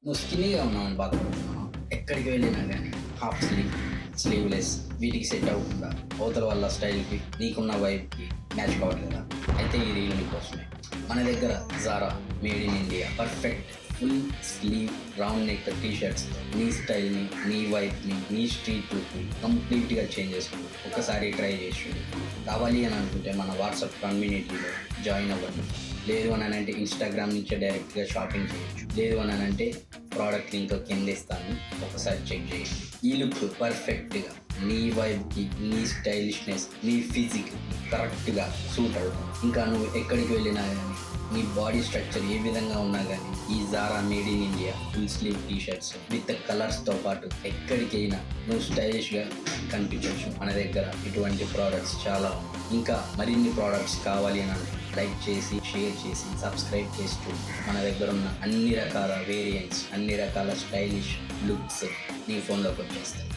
నువ్వు స్కిన్నీగా ఉన్నావు బాధపడుతున్నావు. ఎక్కడికి వెళ్ళినా కానీ హాఫ్ స్లీవ్, స్లీవ్లెస్ వీటికి సెట్ అవ్వకుండా అవతల వాళ్ళ స్టైల్కి నీకున్న వైబ్కి మ్యాచ్ కావట్లేదా? అయితే ఈ రీల్ నీకోసమే. మన దగ్గర Zara made in India perfect full sleeve round neck T shirts నీ స్టైల్ని, నీ వైబ్ని, నీ స్ట్రీట్ లుక్ని కంప్లీట్గా చేంజ్ చేసుకుంది. ఒకసారి ట్రై చేసి కావాలి అని అనుకుంటే మన వాట్సాప్ కమ్యూనిటీలో జాయిన్ అవ్వండి. లేదు అని అంటే ఇన్స్టాగ్రామ్ నుంచే డైరెక్ట్గా షాపింగ్ చేయొచ్చు. లేదు అని అంటే ప్రోడక్ట్ లింక్ కింద ఇస్తాను, ఒకసారి చెక్ చేయండి. ఈ లుక్ పర్ఫెక్ట్గా నీ వైబ్కి, నీ స్టైలిష్నెస్, నీ ఫిజిక్ కరెక్ట్గా సూట్ అవుతుంది. ఇంకా నువ్వు ఎక్కడికి వెళ్ళినా కానీ, నీ బాడీ స్ట్రక్చర్ ఏ విధంగా ఉన్నా కానీ ఈ Zara made in India full sleeve T shirts with కలర్స్తో పాటు ఎక్కడికైనా నువ్వు స్టైలిష్గా కనిపించవచ్చు. మన దగ్గర ఇటువంటి ప్రోడక్ట్స్ చాలా ఉన్నాయి. ఇంకా మరిన్ని ప్రోడక్ట్స్ కావాలి అని అంటే లైక్ చేసి, షేర్ చేసి, సబ్స్క్రైబ్ చేస్తూ మన దగ్గర ఉన్న అన్ని రకాల వేరియంట్స్, అన్ని రకాల స్టైలిష్ లుక్స్ నీ ఫోన్లోకి వచ్చేస్తాయి.